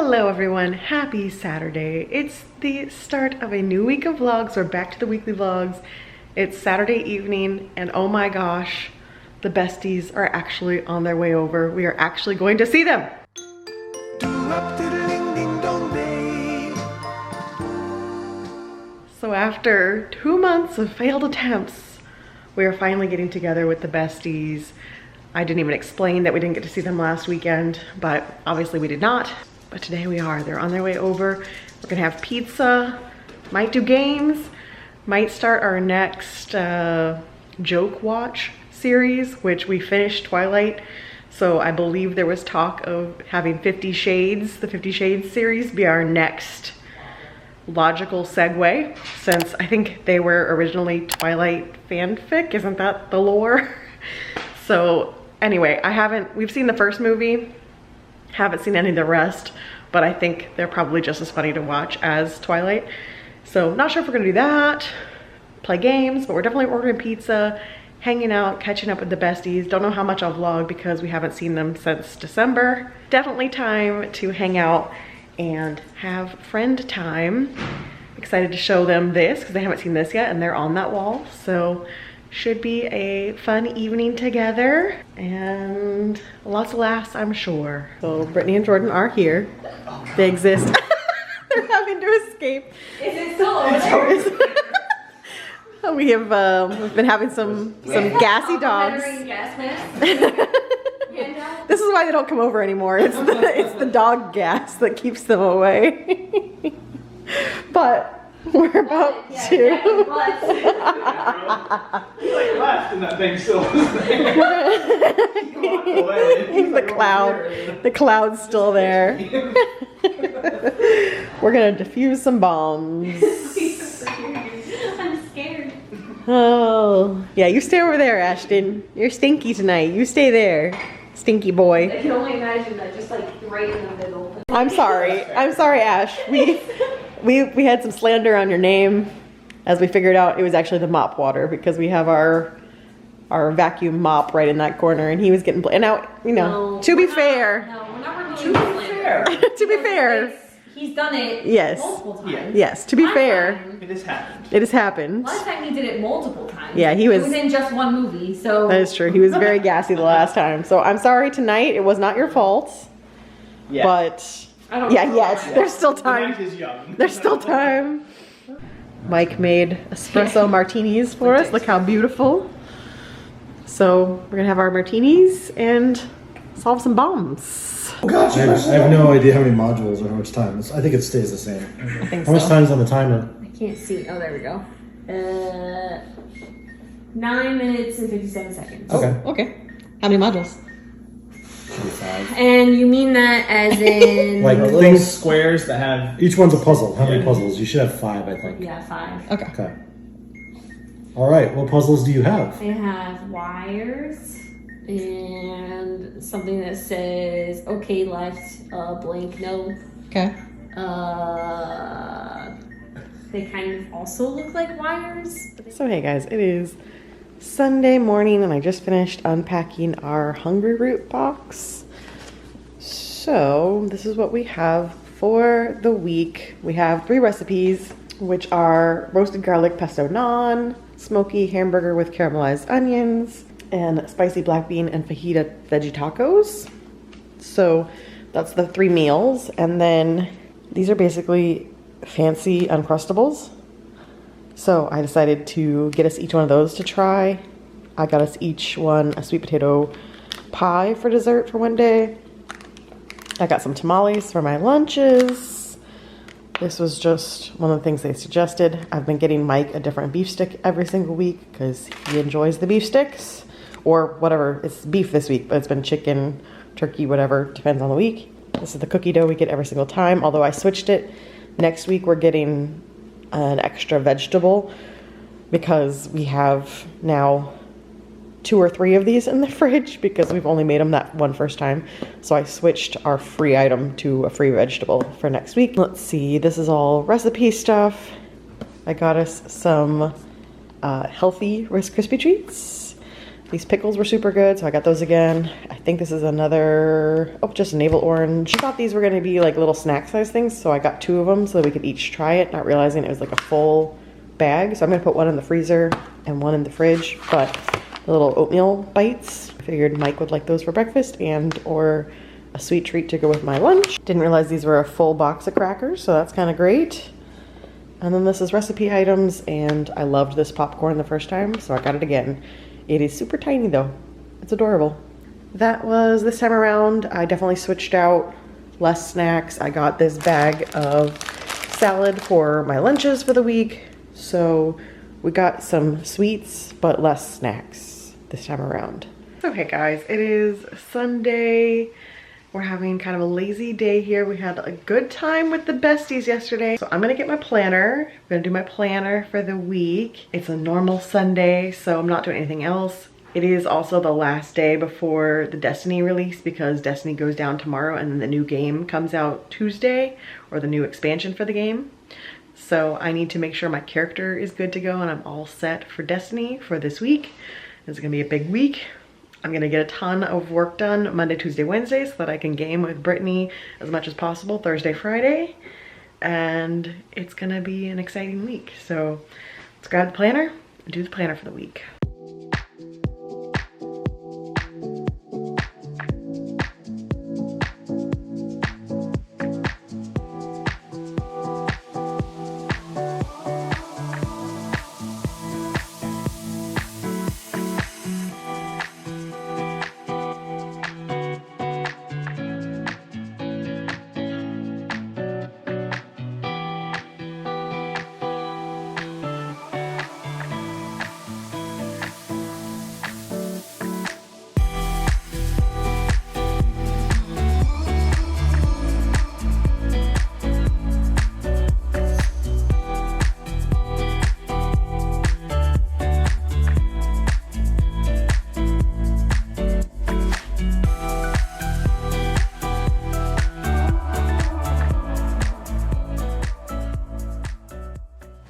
Hello everyone, happy Saturday. It's the start of a new week of vlogs. We're back to the weekly vlogs. It's Saturday evening and oh my gosh, the besties are actually on their way over. We are actually going to see them. So after 2 months of failed attempts, we are finally getting together with the besties. I didn't even explain that we didn't get to see them last weekend, but obviously we did not. But today we are. They're on their way over. We're gonna have pizza, might do games, might start our next joke watch series, which we finished Twilight. So I believe there was talk of having 50 Shades, the 50 Shades series, be our next logical segue, since I think they were originally Twilight fanfic. Isn't that the lore? So anyway, we've seen the first movie, haven't seen any of the rest, but I think they're probably just as funny to watch as Twilight. So not sure if we're gonna do that, play games, but we're definitely ordering pizza, hanging out, catching up with the besties. Don't know how much I'll vlog because we haven't seen them since December. Definitely time to hang out and have friend time. Excited to show them this because they haven't seen this yet and they're on that wall. So should be a fun evening together and lots of laughs, I'm sure. So Brittany and Jordan are here. They exist. They're having to escape. Is it still over there? We've been having some gassy dogs. This is why they don't come over anymore. It's the dog gas that keeps them away. But we're about to. He like left and that thing still was there. The cloud's still there. We're gonna defuse some bombs. I'm scared. Oh, yeah, you stay over there, Ashton. You're stinky tonight. You stay there, stinky boy. I can only imagine that, just like right in the middle. I'm sorry, Ash. We had some slander on your name, as we figured out it was actually the mop water because we have our vacuum mop right in that corner, and he was getting. And now, you know, No, to be we're fair, not To be fair. to be fair, he's done it Yes. multiple times. yes, to be Last fair, time- It has happened. it has happened. Last time he did it multiple times. Yeah, he It was. was in just one movie, so. That is true. He was very gassy the last time, so I'm sorry tonight. It was not your fault, Yeah. but I don't yeah, know. yes, there's still The time. night is young. There's still time. Mike made espresso martinis for us. Look how beautiful. So we're gonna have our martinis and solve some bombs. I have no idea how many modules or how much time. I think it stays the same. I think How much so. time is on the timer? I can't see. Oh, there we go. 9 minutes and 57 seconds. Okay. Okay. How many modules? Should be 5. And you mean that as in. Like The little things. squares that have. Each one's a puzzle. How many puzzles? You should have 5, I think. Yeah, 5. Okay. Okay. All right. What puzzles do you have? I have wires and something that says okay left, blank no. Okay. They kind of also look like wires. So hey guys, it is Sunday morning and I just finished unpacking our Hungry Root box. So this is what we have for the week. We have 3 recipes, which are roasted garlic pesto naan, smoky hamburger with caramelized onions, and spicy black bean and fajita veggie tacos. So that's the 3 meals. And then these are basically fancy Uncrustables. So I decided to get us each one of those to try. I got us each one a sweet potato pie for dessert for one day. I got some tamales for my lunches. This was just one of the things they suggested. I've been getting Mike a different beef stick every single week because he enjoys the beef sticks. Or whatever, it's beef this week, but it's been chicken, turkey, whatever, depends on the week. This is the cookie dough we get every single time, although I switched it. Next week we're getting an extra vegetable because we have now 2 or 3 of these in the fridge because we've only made them that one first time. So I switched our free item to a free vegetable for next week. Let's see, this is all recipe stuff. I got us some healthy Rice Krispie treats. These pickles were super good, so I got those again. I think this is another, oh, just a navel orange. I thought these were gonna be like little snack size things, so I got 2 of them so that we could each try it, not realizing it was like a full bag. So I'm gonna put one in the freezer and one in the fridge, but the little oatmeal bites, I figured Mike would like those for breakfast and or a sweet treat to go with my lunch. Didn't realize these were a full box of crackers, so that's kind of great. And then this is recipe items, and I loved this popcorn the first time, so I got it again. It is super tiny though. It's adorable. That was this time around. I definitely switched out less snacks. I got this bag of salad for my lunches for the week. So we got some sweets, but less snacks this time around. Okay guys, it is Sunday. We're having kind of a lazy day here. We had a good time with the besties yesterday. So I'm gonna get my planner. I'm gonna do my planner for the week. It's a normal Sunday, so I'm not doing anything else. It is also the last day before the Destiny release because Destiny goes down tomorrow and then the new game comes out Tuesday, or the new expansion for the game. So I need to make sure my character is good to go and I'm all set for Destiny for this week. It's gonna be a big week. I'm gonna get a ton of work done Monday, Tuesday, Wednesday so that I can game with Brittany as much as possible Thursday, Friday. And it's gonna be an exciting week. So let's grab the planner and do the planner for the week.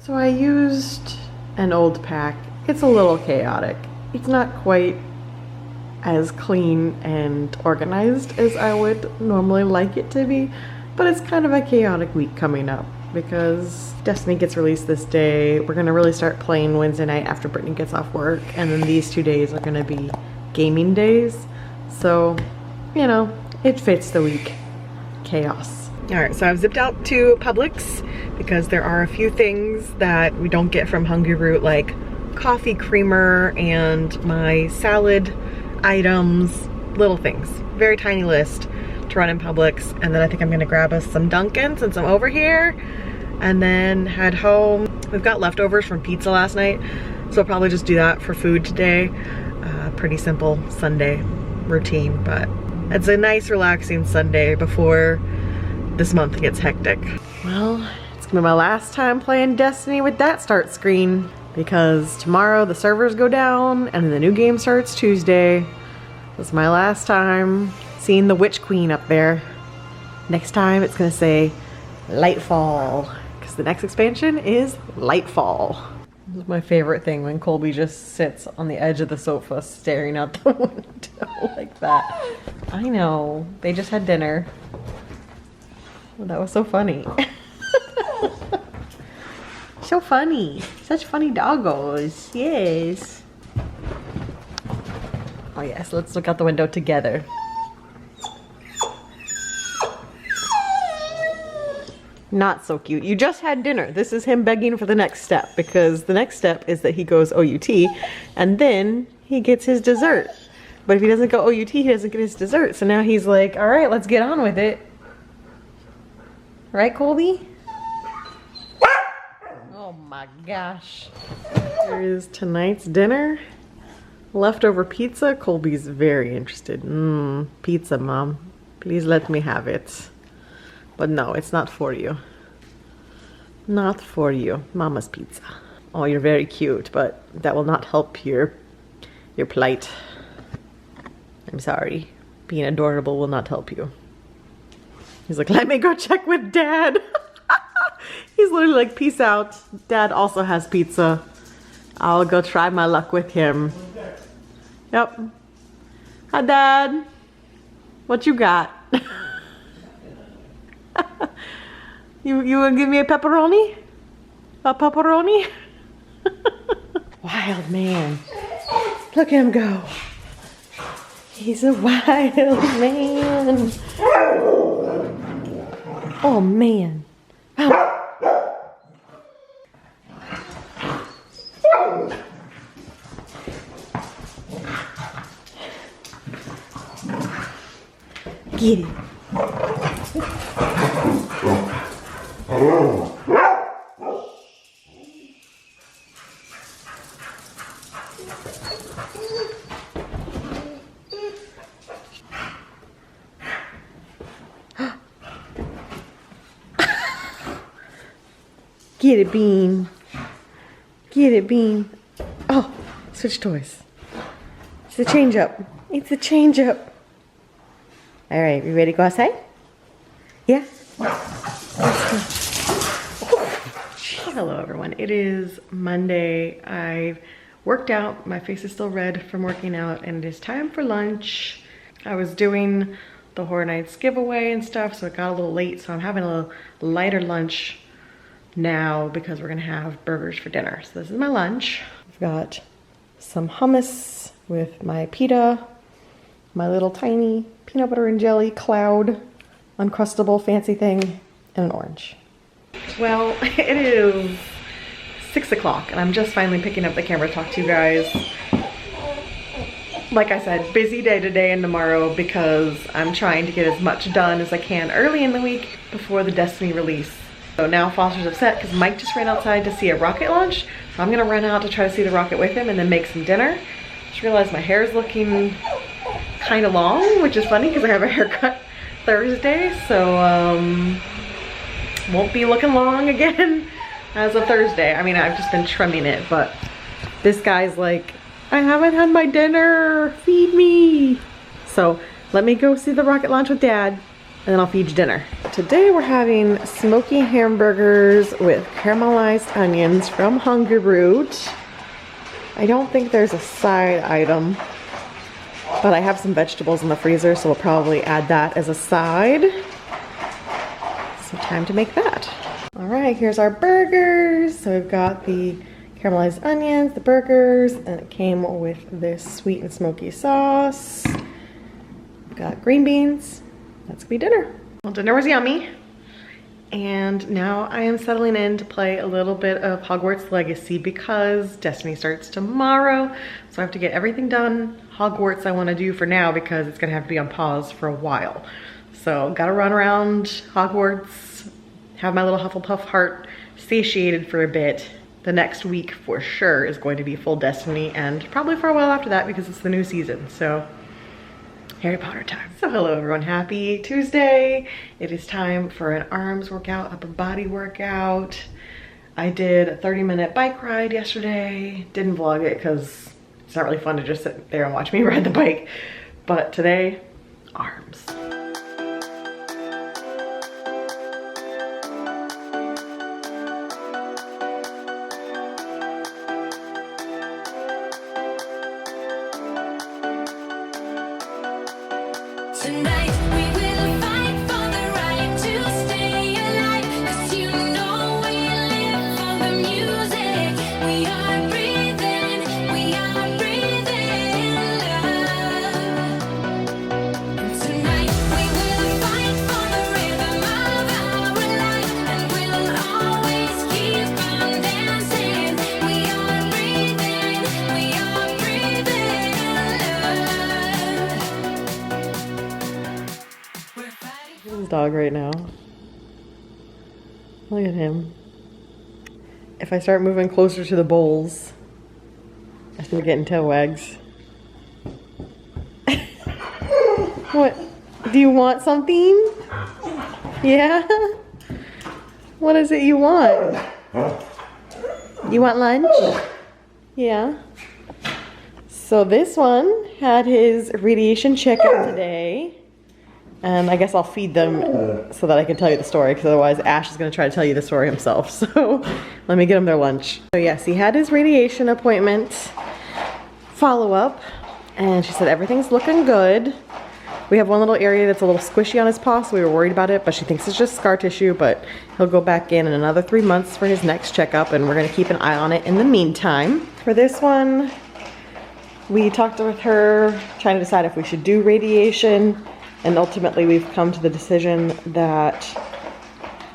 So I used an old pack. It's a little chaotic. It's not quite as clean and organized as I would normally like it to be, but it's kind of a chaotic week coming up because Destiny gets released this day. We're gonna really start playing Wednesday night after Brittany gets off work, and then these 2 days are gonna be gaming days. So, you know, it fits the week. Chaos. All right, so I've zipped out to Publix because there are a few things that we don't get from Hungry Root, like coffee creamer and my salad items, little things. Very tiny list to run in Publix. And then I think I'm gonna grab us some Dunkin' since I'm over here and then head home. We've got leftovers from pizza last night, so I'll probably just do that for food today. Pretty simple Sunday routine, but it's a nice relaxing Sunday before this month gets hectic. Well, it's gonna be my last time playing Destiny with that start screen because tomorrow the servers go down and then the new game starts Tuesday. It's my last time seeing the Witch Queen up there. Next time it's gonna say Lightfall because the next expansion is Lightfall. This is my favorite thing when Colby just sits on the edge of the sofa staring out the window like that. I know, they just had dinner. Well, that was so funny. So funny. Such funny doggos. Yes. Oh yes, let's look out the window together. Not so cute. You just had dinner. This is him begging for the next step because the next step is that he goes OUT and then he gets his dessert. But if he doesn't go OUT, he doesn't get his dessert. So now he's like, all right, let's get on with it. Right, Colby? Oh my gosh. Here's tonight's dinner. Leftover pizza. Colby's very interested. Pizza, Mom. Please let me have it. But no, it's not for you. Not for you. Mama's pizza. Oh, you're very cute, but that will not help your plight. I'm sorry. Being adorable will not help you. He's like, let me go check with Dad. He's literally like, peace out. Dad also has pizza. I'll go try my luck with him. Yep. Hi, Dad. What you got? You gonna give me a pepperoni? A pepperoni? Wild man. Look at him go. He's a wild man. Oh man. Get it. Get it, Bean. Get it, Bean. Oh, switch toys. It's the change up. It's the change up. All right, we ready to go outside? Yeah? Hello, everyone. It is Monday. I've worked out. My face is still red from working out, and it is time for lunch. I was doing the Horror Nights giveaway and stuff, so it got a little late, so I'm having a little lighter lunch now because we're gonna have burgers for dinner. So this is my lunch. I've got some hummus with my pita, my little tiny peanut butter and jelly cloud, uncrustable fancy thing, and an orange. Well, it is 6 o'clock and I'm just finally picking up the camera to talk to you guys. Like I said, busy day today and tomorrow because I'm trying to get as much done as I can early in the week before the Destiny release. So now Foster's upset because Mike just ran outside to see a rocket launch. So I'm gonna run out to try to see the rocket with him and then make some dinner. Just realized my hair is looking kind of long, which is funny because I have a haircut Thursday. So won't be looking long again as of Thursday. I mean, I've just been trimming it, but this guy's like, I haven't had my dinner, feed me. So let me go see the rocket launch with Dad and then I'll feed you dinner. Today we're having smoky hamburgers with caramelized onions from Hungerroot. I don't think there's a side item, but I have some vegetables in the freezer, so we'll probably add that as a side. So time to make that. All right, here's our burgers. So we've got the caramelized onions, the burgers, and it came with this sweet and smoky sauce. We've got green beans. That's gonna be dinner. Well, dinner was yummy. And now I am settling in to play a little bit of Hogwarts Legacy because Destiny starts tomorrow. So I have to get everything done Hogwarts I want to do for now because it's gonna have to be on pause for a while. So gotta run around Hogwarts, have my little Hufflepuff heart satiated for a bit. The next week for sure is going to be full Destiny and probably for a while after that because it's the new season. So Harry Potter time. So hello everyone, happy Tuesday. It is time for an arms workout, upper body workout. I did a 30-minute bike ride yesterday. Didn't vlog it because it's not really fun to just sit there and watch me ride the bike. But today, arms. Tonight we will fight for the right to stay alive, 'cause you know we live for the music. We are breathing love. And tonight we will fight for the rhythm of our life, and we'll always keep on dancing. We are breathing love. His dog right now. Look at him. If I start moving closer to the bowls, I start getting tail wags. What? Do you want something? Yeah? What is it you want? You want lunch? Yeah. So this one had his radiation checkup today. And I guess I'll feed them so that I can tell you the story, because otherwise Ash is going to try to tell you the story himself. So let me get him their lunch. So yes, he had his radiation appointment follow-up, and she said everything's looking good. We have one little area that's a little squishy on his paw, so we were worried about it, but she thinks it's just scar tissue, but he'll go back in another 3 months for his next checkup, and we're gonna keep an eye on it in the meantime. For this one, we talked with her, trying to decide if we should do radiation, and ultimately we've come to the decision that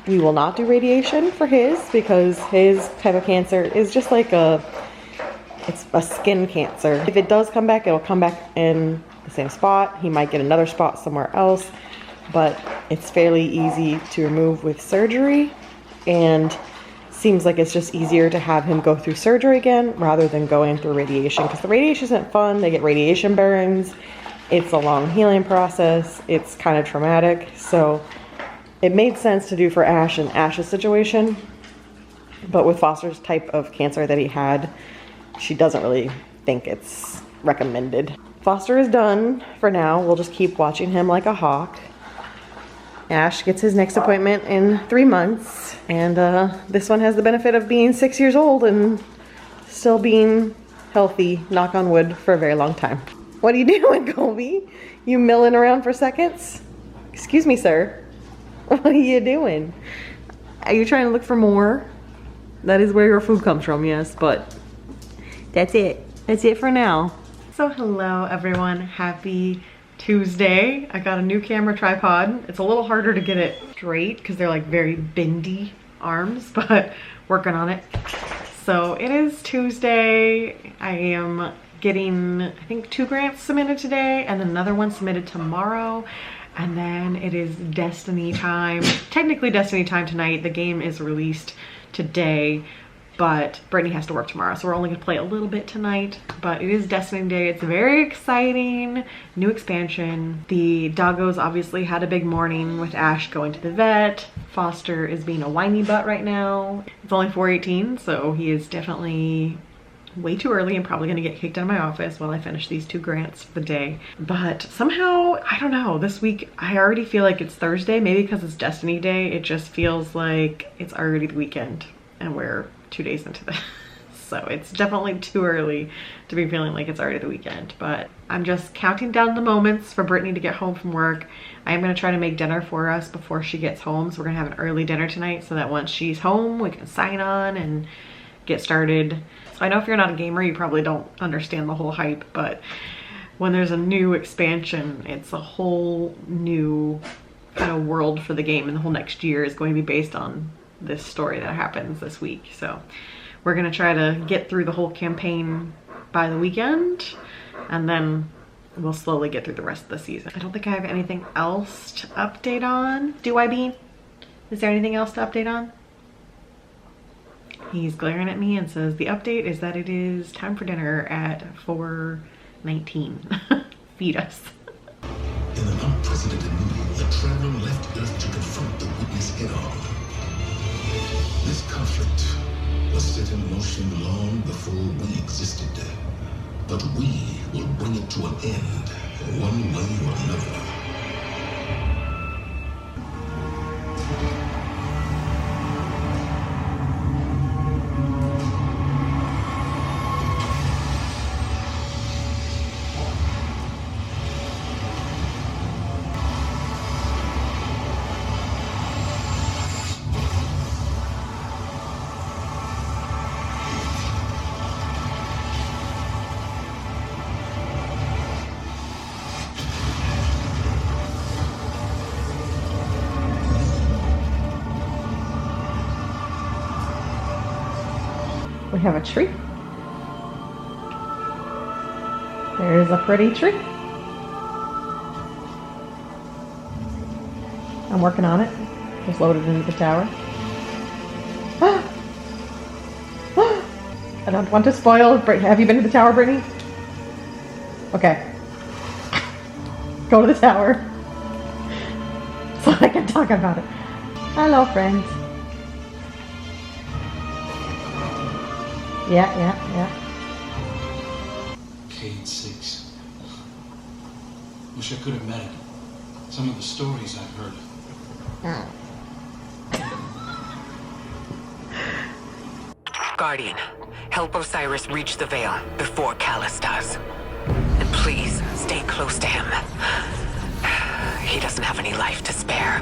we will not do radiation for his, because his type of cancer is just like it's a skin cancer. If it does come back, it'll come back in the same spot. He might get another spot somewhere else, but it's fairly easy to remove with surgery, and seems like it's just easier to have him go through surgery again rather than going through radiation, because the radiation isn't fun. They get radiation burns. It's a long healing process. It's kind of traumatic. So it made sense to do for Ash and Ash's situation, but with Foster's type of cancer that he had, she doesn't really think it's recommended. Foster is done for now. We'll just keep watching him like a hawk. Ash gets his next appointment in 3 months, and this one has the benefit of being 6 years old and still being healthy, knock on wood, for a very long time. What are you doing, Colby? You milling around for seconds? Excuse me, sir. What are you doing? Are you trying to look for more? That is where your food comes from, yes, but that's it. That's it for now. So hello everyone, happy Tuesday. I got a new camera tripod. It's a little harder to get it straight because they're like very bendy arms, but working on it. So it is Tuesday. I am getting, I think, 2 grants submitted today and another one submitted tomorrow. And then it is Destiny time. Technically Destiny time tonight. The game is released today, but Brittany has to work tomorrow, so we're only gonna play a little bit tonight. But it is Destiny Day. It's very exciting. New expansion. The doggos obviously had a big morning with Ash going to the vet. Foster is being a whiny butt right now. It's only 4:18, so he is definitely way too early and probably gonna get kicked out of my office while I finish these 2 grants for the day. But somehow, I don't know, this week I already feel like it's Thursday. Maybe because it's Destiny Day, it just feels like it's already the weekend and we're 2 days into this. So it's definitely too early to be feeling like it's already the weekend, but I'm just counting down the moments for Brittany to get home from work. I am gonna try to make dinner for us before she gets home. So we're gonna have an early dinner tonight so that once she's home, we can sign on and get started. So I know if you're not a gamer, you probably don't understand the whole hype, but when there's a new expansion, it's a whole new kind of world for the game, and the whole next year is going to be based on this story that happens this week. So we're gonna try to get through the whole campaign by the weekend, and then we'll slowly get through the rest of the season. I don't think I have anything else to update on. Do I, Bean? Is there anything else to update on? He's glaring at me and says the update is that it is time for dinner at 4:19. Feed us. In an unprecedented move, the traveler left Earth to confront the witness head-on. This conflict was set in motion long before we existed, but we will bring it to an end, one way or another. We have a tree. There's a pretty tree. I'm working on it. Just loaded into the tower. I don't want to spoil. Have you been to the tower, Brittany? Okay. Go to the tower so I can talk about it. Hello, friends. Yeah. Cade 6. Wish I could have met him. Some of the stories I've heard. Guardian, help Osiris reach the Veil before Callus does. And please, Stay close to him. He doesn't have any life to spare.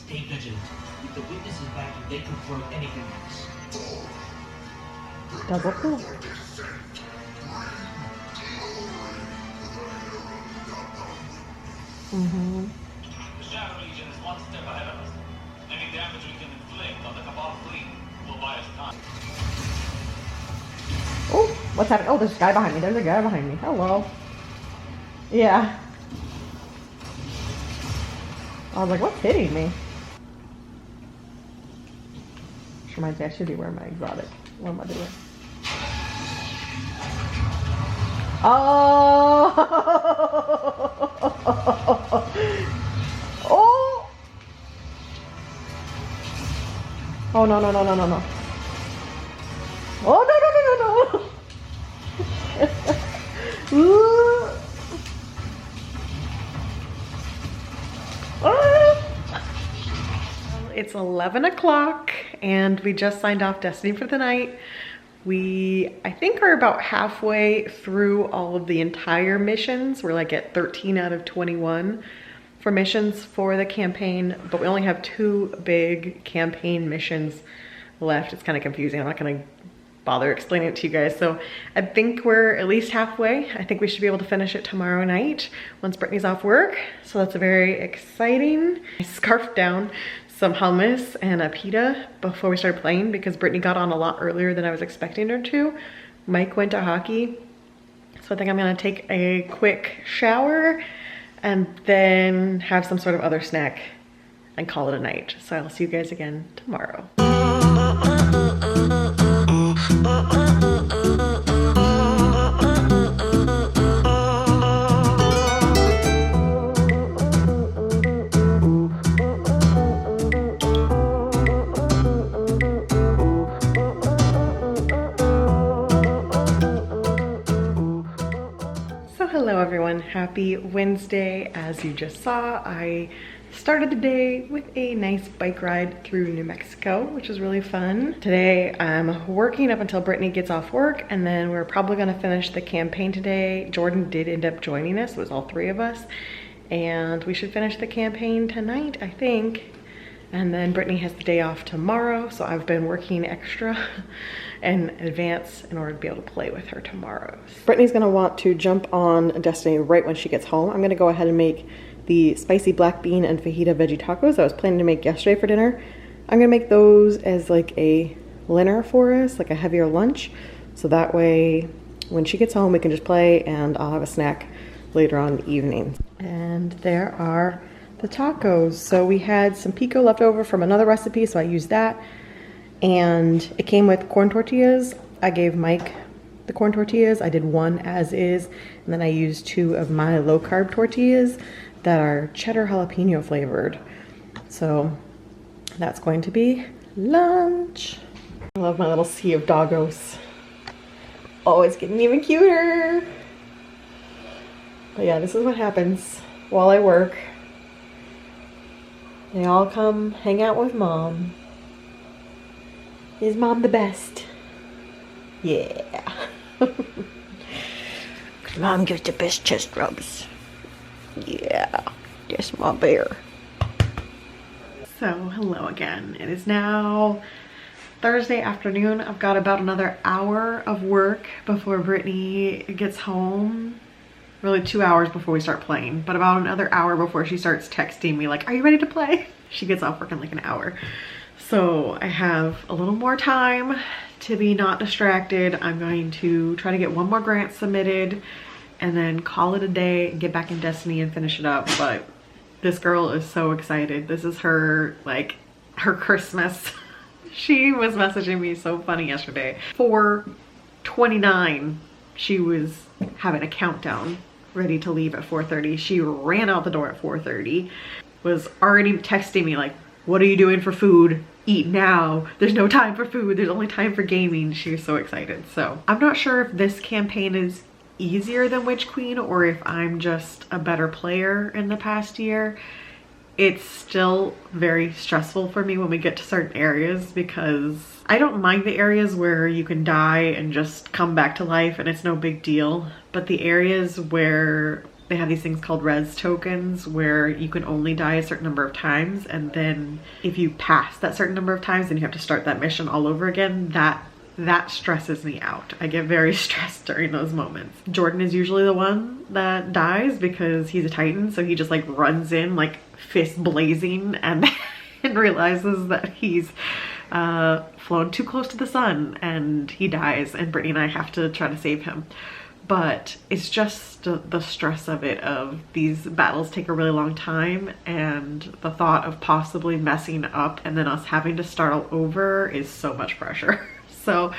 Stay vigilant. If the witnesses back, they could throw anything else. Double cool. Mm-hmm. The Shadow Legion is one step ahead of us. Any damage we can inflict on the Cabal fleet will buy us time. Oh, what's happening? Oh, there's a guy behind me. There's a guy behind me. Hello. Yeah. I was like, what's hitting me? Which reminds me, I should be wearing my exotic. What am I doing? Oh! Oh! Oh, no, no, no, no, no, no. Oh, no, no, no, no, no. Ooh. It's 11 o'clock and we just signed off Destiny for the night. We, I think, are about halfway through all of the entire missions. We're like at 13 out of 21 for missions for the campaign, but we only have 2 big campaign missions left. It's kind of confusing. I'm not gonna bother explaining it to you guys. So I think we're at least halfway. I think we should be able to finish it tomorrow night once Brittany's off work. So that's very exciting. I scarfed down some hummus and a pita before we started playing because Brittany got on a lot earlier than I was expecting her to. Mike went to hockey. So I think I'm gonna take a quick shower and then have some sort of other snack and call it a night. So I'll see you guys again tomorrow. Hello everyone, happy Wednesday. As you just saw, I started the day with a nice bike ride through New Mexico, which was really fun. Today I'm working up until Brittany gets off work, and then we're probably gonna finish the campaign today. Jordan did end up joining us, it was all 3 of us, and we should finish the campaign tonight, I think. And then Brittany has the day off tomorrow, so I've been working extra in advance in order to be able to play with her tomorrow. Brittany's gonna want to jump on Destiny right when she gets home. I'm gonna go ahead and make the spicy black bean and fajita veggie tacos I was planning to make yesterday for dinner. I'm gonna make those as like a dinner for us, like a heavier lunch. So that way, when she gets home, we can just play and I'll have a snack later on in the evening. And there are the tacos. So we had some pico left over from another recipe, so I used that. And it came with corn tortillas. I gave Mike the corn tortillas. I did 1 as is, and then I used 2 of my low carb tortillas that are cheddar jalapeno flavored. So that's going to be lunch. I love my little sea of doggos. Oh, it's getting even cuter. But yeah, this is what happens while I work. They all come hang out with Mom. Is Mom the best? Yeah. Mom gives the best chest rubs. Yeah. Yes, my bear. So, hello again. It is now Thursday afternoon. I've got about another hour of work before Brittany gets home. Really 2 hours before we start playing, but about another hour before she starts texting me like, are you ready to play? She gets off work in like an hour. So I have a little more time to be not distracted. I'm going to try to get 1 more grant submitted and then call it a day and get back in Destiny and finish it up. But this girl is so excited. This is her, like, her Christmas. She was messaging me so funny yesterday. 4:29, she was having a countdown ready to leave at 4:30. She ran out the door at 4:30, was already texting me like, what are you doing for food? Eat now. There's no time for food. There's only time for gaming. She was so excited. So I'm not sure if this campaign is easier than Witch Queen or if I'm just a better player in the past year. It's still very stressful for me when we get to certain areas because I don't mind the areas where you can die and just come back to life and it's no big deal. But the areas where they have these things called res tokens where you can only die a certain number of times, and then if you pass that certain number of times then you have to start that mission all over again, that stresses me out. I get very stressed during those moments. Jordan is usually the one that dies because he's a Titan, so he just like runs in like fist blazing and realizes that he's flown too close to the sun and he dies, and Brittany and I have to try to save him. But it's just the stress of it, of these battles take a really long time, and the thought of possibly messing up and then us having to start all over is so much pressure. So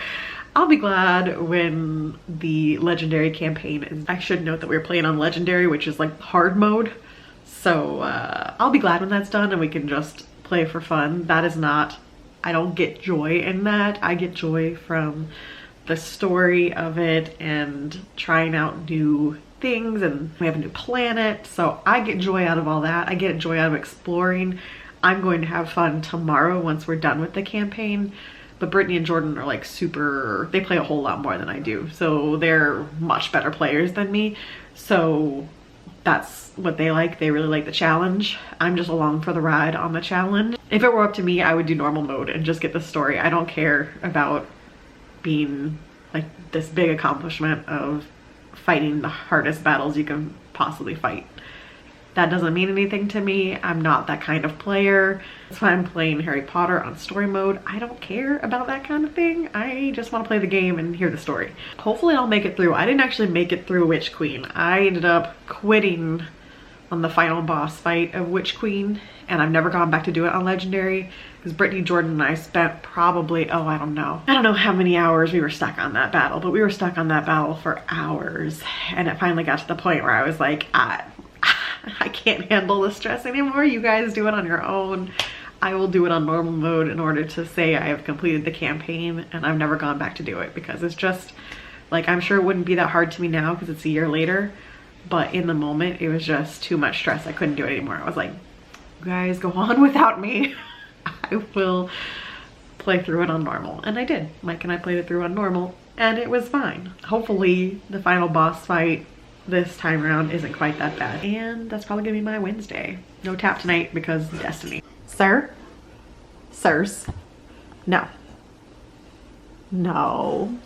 I'll be glad when the legendary campaign is. I should note that we're playing on legendary, which is like hard mode. So I'll be glad when that's done and we can just play for fun. That is not, I don't get joy in that. I get joy from the story of it and trying out new things, and we have a new planet, so I get joy out of all that. I get joy out of exploring. I'm going to have fun tomorrow once we're done with the campaign, but Brittany and Jordan are like super, they play a whole lot more than I do, so they're much better players than me, so that's what they like. They really like the challenge. I'm just along for the ride on the challenge. If it were up to me, I would do normal mode and just get the story. I don't care about being like this big accomplishment of fighting the hardest battles you can possibly fight. That doesn't mean anything to me. I'm not that kind of player. That's why I'm playing Harry Potter on story mode. I don't care about that kind of thing. I just want to play the game and hear the story. Hopefully I'll make it through. I didn't actually make it through Witch Queen. I ended up quitting on the final boss fight of Witch Queen, and I've never gone back to do it on legendary because Brittany, Jordan, and I spent probably, oh, I don't know how many hours we were stuck on that battle, but we were stuck on that battle for hours, and it finally got to the point where I was like, I can't handle the stress anymore. You guys do it on your own. I will do it on normal mode in order to say I have completed the campaign, and I've never gone back to do it because it's just like, I'm sure it wouldn't be that hard to me now because it's a year later, but in the moment it was just too much stress. I couldn't do it anymore. I was like, you guys go on without me. I will play through it on normal, and I did. Mike and I played it through on normal and it was fine. Hopefully the final boss fight this time around isn't quite that bad, and that's probably gonna be my Wednesday. No tap tonight because Destiny. Sir? Sirs? No. No.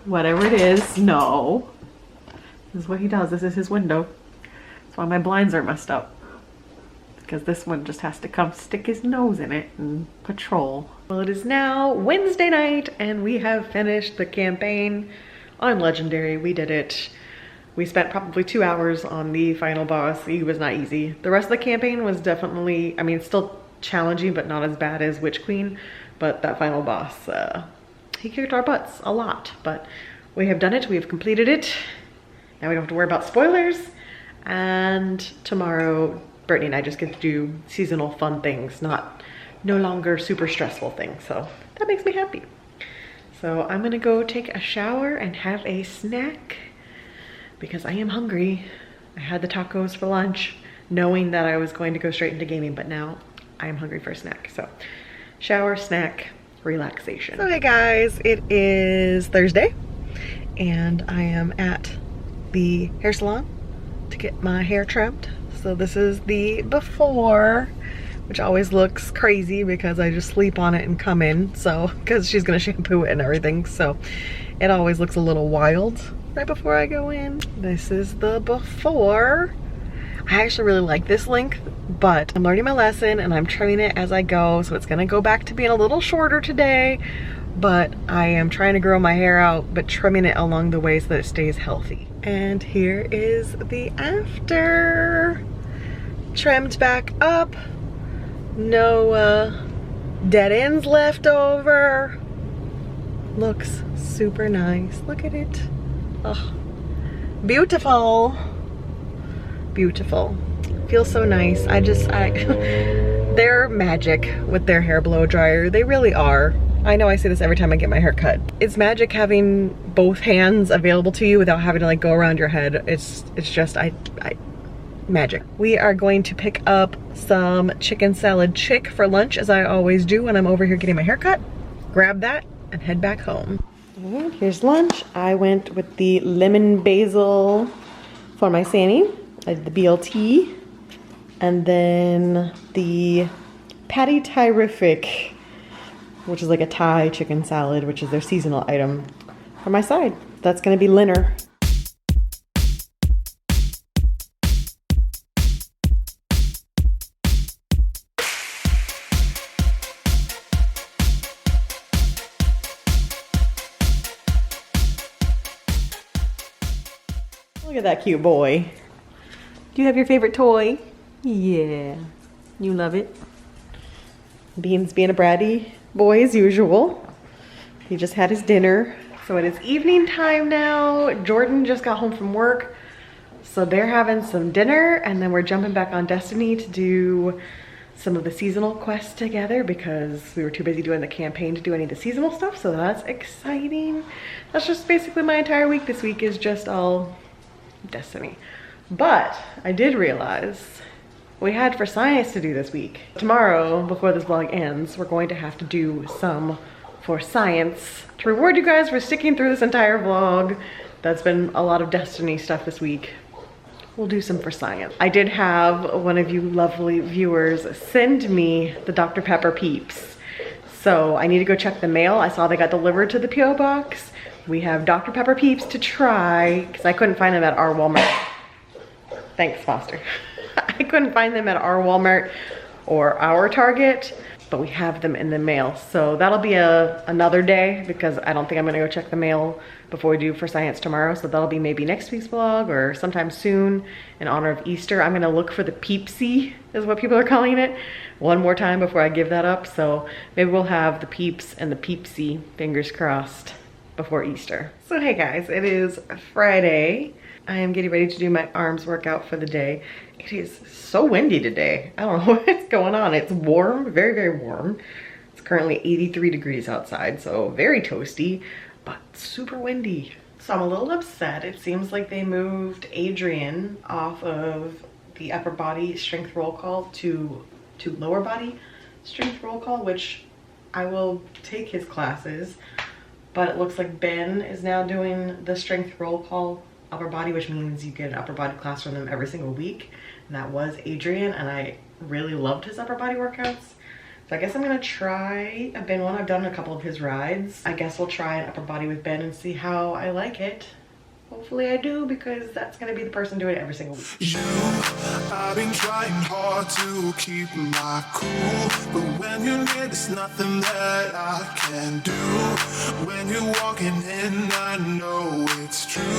Whatever it is, no. This is what he does. This is his window. That's why my blinds are messed up, because this one just has to come stick his nose in it and patrol. Well, it is now Wednesday night and we have finished the campaign on legendary. We did it. We spent probably 2 hours on the final boss. He was not easy. The rest of the campaign was definitely, I mean, still challenging, but not as bad as Witch Queen. But that final boss, he kicked our butts a lot. But we have done it. We have completed it. Now we don't have to worry about spoilers. And tomorrow, Brittany and I just get to do seasonal fun things, no longer super stressful things. So that makes me happy. So I'm gonna go take a shower and have a snack because I am hungry. I had the tacos for lunch knowing that I was going to go straight into gaming, but now I am hungry for a snack. So shower, snack, relaxation. Okay guys, it is Thursday and I am at the hair salon to get my hair trimmed. So this is the before, which always looks crazy because I just sleep on it and come in. So, because she's gonna shampoo it and everything. So it always looks a little wild right before I go in. This is the before. I actually really like this length, but I'm learning my lesson and I'm trimming it as I go. So it's gonna go back to being a little shorter today, but I am trying to grow my hair out, but trimming it along the way so that it stays healthy. And here is the after. Trimmed back up. No dead ends left over. Looks super nice. Look at it. Oh, beautiful. Beautiful. Feels so nice. They're magic with their hair blow dryer. They really are. I know I say this every time I get my hair cut. It's magic having both hands available to you without having to like go around your head. It's just magic. We are going to pick up some chicken salad chick for lunch, as I always do when I'm over here getting my hair cut. Grab that and head back home. And here's lunch. I went with the lemon basil for my Sanny. I did the BLT. And then the Patty Thai-rific, which is like a Thai chicken salad, which is their seasonal item, for my side. That's gonna be dinner. Look at that cute boy. Do you have your favorite toy? Yeah, you love it. Beans being a bratty boy as usual. He just had his dinner. So it is evening time now. Jordan just got home from work. So they're having some dinner, and then we're jumping back on Destiny to do some of the seasonal quests together because we were too busy doing the campaign to do any of the seasonal stuff. So that's exciting. That's just basically my entire week this week is just all Destiny. But I did realize we had for science to do this week. Tomorrow, before this vlog ends, we're going to have to do some for science to reward you guys for sticking through this entire vlog. That's been a lot of Destiny stuff this week. We'll do some for science. I did have one of you lovely viewers send me the Dr. Pepper Peeps. So I need to go check the mail. I saw they got delivered to the P.O. box. We have Dr. Pepper Peeps to try because I couldn't find them at our Walmart. Thanks, Foster. I couldn't find them at our Walmart or our Target, but we have them in the mail. So that'll be another day because I don't think I'm gonna go check the mail before we do for science tomorrow. So that'll be maybe next week's vlog or sometime soon in honor of Easter. I'm gonna look for the Peepsy, is what people are calling it, one more time before I give that up. So maybe we'll have the Peeps and the Peepsy, fingers crossed, before Easter. So hey guys, it is Friday. I am getting ready to do my arms workout for the day. It is so windy today. I don't know what's going on. It's warm, very, very warm. It's currently 83 degrees outside, so very toasty, but super windy. So I'm a little upset. It seems like they moved Adrian off of the upper body strength roll call to lower body strength roll call, which I will take his classes, but it looks like Ben is now doing the strength roll call upper body, which means you get an upper body class from them every single week. And that was Adrian, and I really loved his upper body workouts. So I guess I'm gonna try a Ben one. I've done a couple of his rides. I guess we'll try an upper body with Ben and see how I like it. Hopefully I do, because that's gonna be the person doing it every single week. I've been trying hard to keep my cool, but when you're near, there's nothing that I can do. When you're walking in, I know it's true.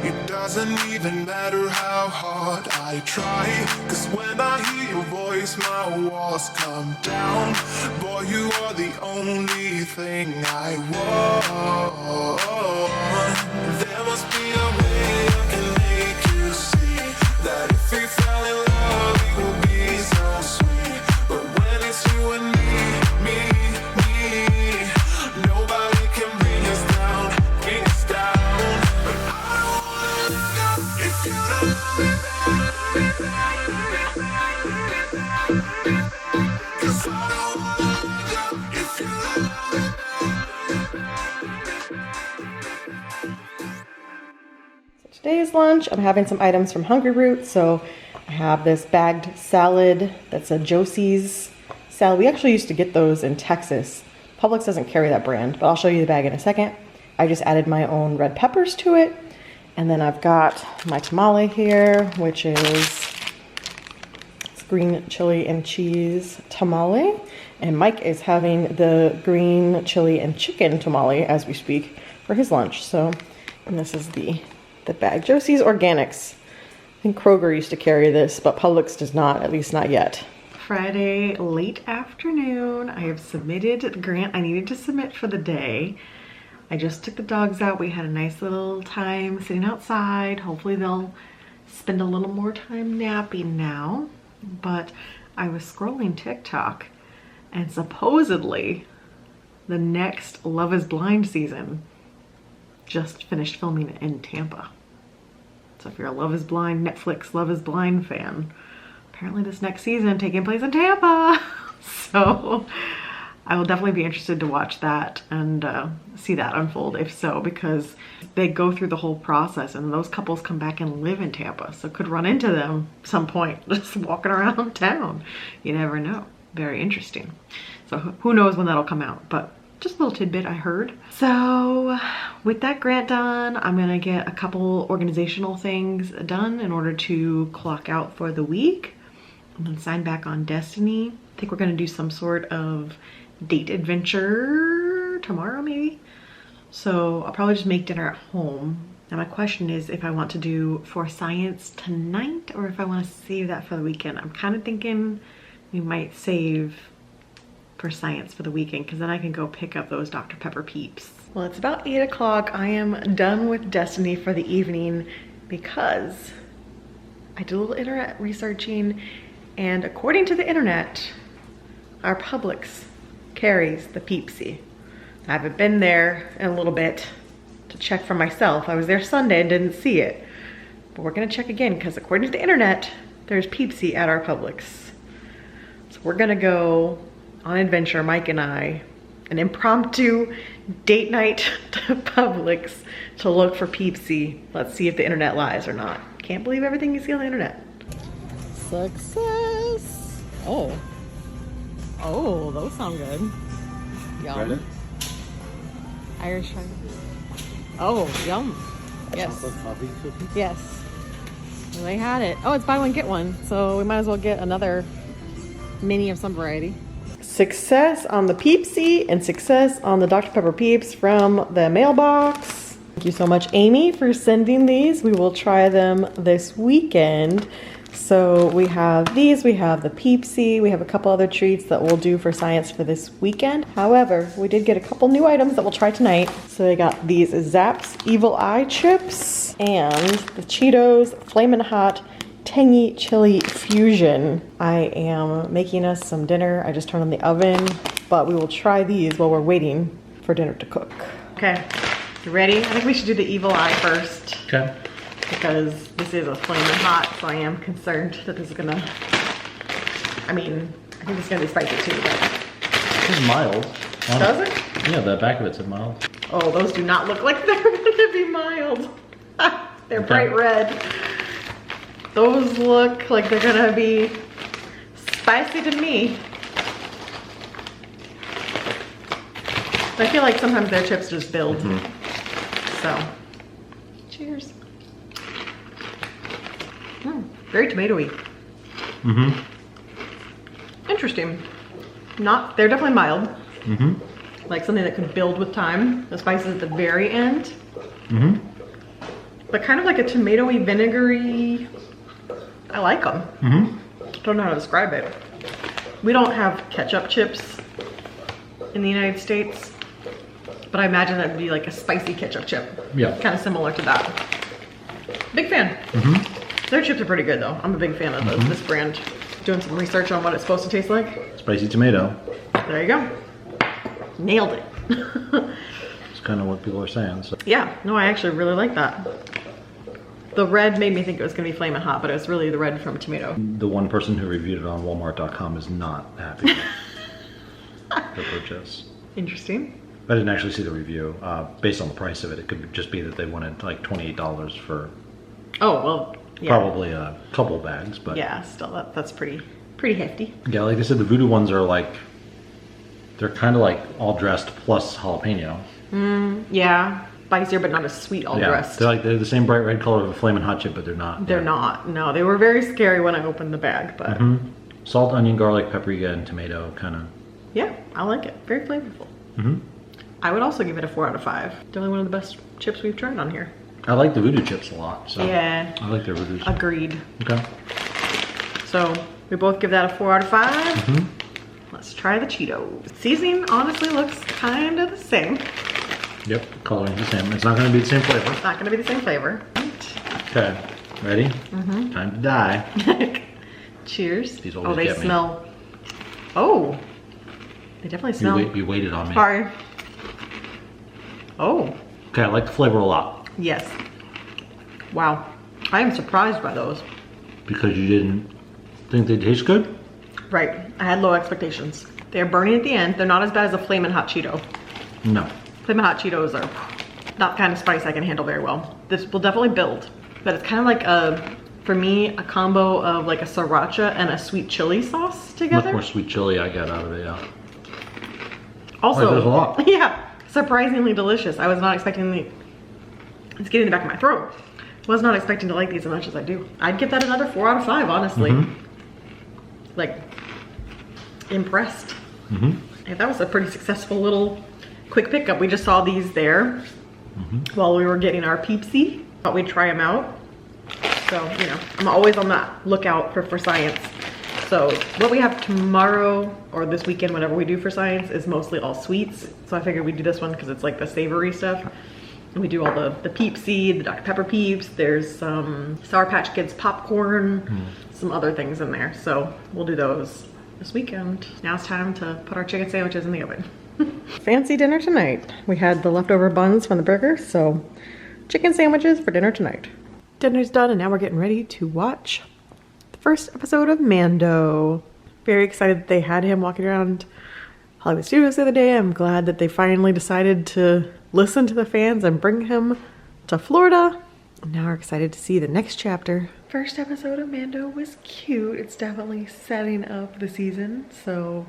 It doesn't even matter how hard I try, 'cause when I hear your voice, my walls come down. Boy, you are the only thing I want. There must be a way I can make you see that if we fell in love, it will be so sweet. But when it's you and me, nobody can bring us down, bring us down. But I don't wanna let go if you don't love me back. 'Cause I don't wanna let go if you don't love me back. Today's lunch, I'm having some items from Hungry Root. So I have this bagged salad that's a Josie's salad. We actually used to get those in Texas. Publix doesn't carry that brand, but I'll show you the bag in a second. I just added my own red peppers to it. And then I've got my tamale here, which is, it's green chili and cheese tamale, and Mike is having the green chili and chicken tamale as we speak for his lunch. So, and this is the bag. Josie's Organics. I think Kroger used to carry this, but Publix does not, at least not yet. Friday late afternoon, I have submitted the grant I needed to submit for the day. I just took the dogs out. We had a nice little time sitting outside. Hopefully they'll spend a little more time napping now. But I was scrolling TikTok, and supposedly the next Love is Blind season just finished filming in Tampa. So if you're a Love is Blind, Netflix Love is Blind fan, apparently this next season taking place in Tampa. So I will definitely be interested to watch that and see that unfold if so, because they go through the whole process and those couples come back and live in Tampa. So could run into them some point just walking around town. You never know. Very interesting. So who knows when that'll come out, but just a little tidbit I heard. So with that grant done, I'm gonna get a couple organizational things done in order to clock out for the week and then sign back on Destiny. I think we're gonna do some sort of date adventure tomorrow maybe. So I'll probably just make dinner at home. Now my question is if I want to do for science tonight or if I want to save that for the weekend. I'm kind of thinking we might save for science for the weekend because then I can go pick up those Dr. Pepper Peeps. Well, it's about 8 o'clock. I am done with Destiny for the evening because I did a little internet researching, and according to the internet, our Publix carries the Peepsy. I haven't been there in a little bit to check for myself. I was there Sunday and didn't see it, but we're gonna check again because according to the internet, there's Peepsy at our Publix. So we're gonna go on an adventure, Mike and I, an impromptu date night to Publix to look for Peepsy. Let's see if the internet lies or not. Can't believe everything you see on the internet. Success. Oh, those sound good. Yum. Irish fry. Oh, yum. Yes. Chocolate coffee cookie? Yes. Well, they had it. Oh, it's buy one, get one. So we might as well get another mini of some variety. Success on the Peepsy and success on the Dr. Pepper Peeps from the mailbox. Thank you so much, Amy, for sending these. We will try them this weekend. So we have these, we have the Peepsy, we have a couple other treats that we'll do for science for this weekend. However, we did get a couple new items that we'll try tonight. So I got these Zapp's Evil Eye chips and the Cheetos Flamin' Hot Tangy Chili Fusion. I am making us some dinner. I just turned on the oven, but we will try these while we're waiting for dinner to cook. Okay, you ready? I think we should do the Evil Eye first. Okay. Because this is a flaming hot, so I am concerned that this is gonna, I mean, I think it's gonna be spicy too, but. It's mild. Does it? Yeah, the back of it said mild. Oh, those do not look like they're gonna be mild. They're bright red. Those look like they're gonna be spicy to me. I feel like sometimes their chips just build. So, cheers. Very tomatoey. Interesting. They're definitely mild. Like something that could build with time. The spices at the very end. But kind of like a tomatoey, vinegary. I like them. Don't know how to describe it. We don't have ketchup chips in the United States, but I imagine that'd be like a spicy ketchup chip. Yeah. Kind of similar to that. Big fan. Their chips are pretty good though. I'm a big fan of this brand. Doing some research on what it's supposed to taste like. Spicy tomato. There you go. Nailed it. It's kind of what people are saying. So. Yeah, no, I actually really like that. The red made me think it was gonna be flaming hot, but it was really the red from tomato. The one person who reviewed it on Walmart.com is not happy with the purchase. Interesting. I didn't actually see the review. Based on the price of it, it could just be that they wanted like $28 for Oh, well, yeah. probably a couple bags, but Yeah, still, that's pretty hefty. yeah, like I said, the voodoo ones are like, they're kind of like all dressed plus jalapeno. Yeah, spicier but not as sweet all dressed. They're the same bright red color of a flaming hot chip, but they're not. They're not. No, they were very scary when I opened the bag, but Salt, onion, garlic, paprika, and tomato kind of. Yeah, I like it. Very flavorful. I would also give it a 4 out of 5. Definitely one of the best chips we've tried on here. I like the voodoo chips a lot. So Yeah. I like their voodoo. Agreed. Okay. So we both give that a 4 out of 5. Let's try the Cheetos. Seasoning honestly looks kind of the same. Yep, coloring's the same. It's not going to be the same flavor. Not gonna be the same flavor. Okay, ready? Time to die. Cheers. These Oh, always they get me. smell. Oh, they definitely smell. You waited on me. Sorry. Oh, Okay, I like the flavor a lot yes. Wow, I am surprised by those. because you didn't think they taste good. Right, I had low expectations. They're burning at the end. They're not as bad as a Flamin' Hot Cheeto. No. Flamin' Hot Cheetos are not the kind of spice I can handle very well. This will definitely build, but it's kind of like for me, a combo of like a sriracha and a sweet chili sauce together. Much more sweet chili I got out of it. Yeah. Also, I like this a lot. Yeah, surprisingly delicious. I was not expecting it's getting in the back of my throat. Was not expecting to like these as much as I do. I'd give that another 4 out of 5, honestly. Like, impressed. Yeah, that was a pretty successful little quick pickup. We just saw these there while we were getting our Peepsy. Thought we'd try them out. So, you know, I'm always on the lookout for science. So what we have tomorrow or this weekend, whatever we do for science, is mostly all sweets. So I figured we'd do this one because it's like the savory stuff. And we do all the Peepsy, the Dr. Pepper Peeps. There's some Sour Patch Kids popcorn, some other things in there. So we'll do those this weekend. Now it's time to put our chicken sandwiches in the oven. Fancy dinner tonight. We had the leftover buns from the burger, so chicken sandwiches for dinner tonight. Dinner's done and now we're getting ready to watch the first episode of Mando. Very excited that they had him walking around Hollywood Studios the other day. I'm glad that they finally decided to listen to the fans and bring him to Florida. And now we're excited to see the next chapter. First episode of Mando was cute. It's definitely setting up the season, so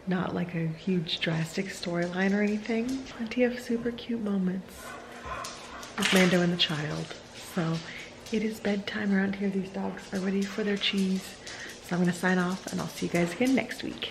not like a huge drastic storyline or anything. Plenty of super cute moments with Mando and the child. So it is bedtime around here. These dogs are ready for their cheese. So I'm gonna sign off and I'll see you guys again next week.